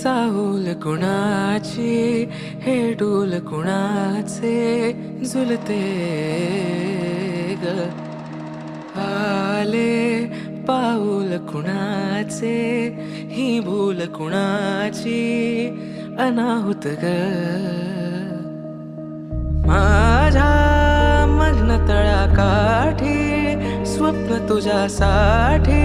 चाहूल कुणाची हे डोल कुणाचे झुलते ग आले पाऊल कुणाचे ही भूल कुणाची अनाहुत ग माझ्या मग्न तळाकाठी स्वप्न तुझ्यासाठी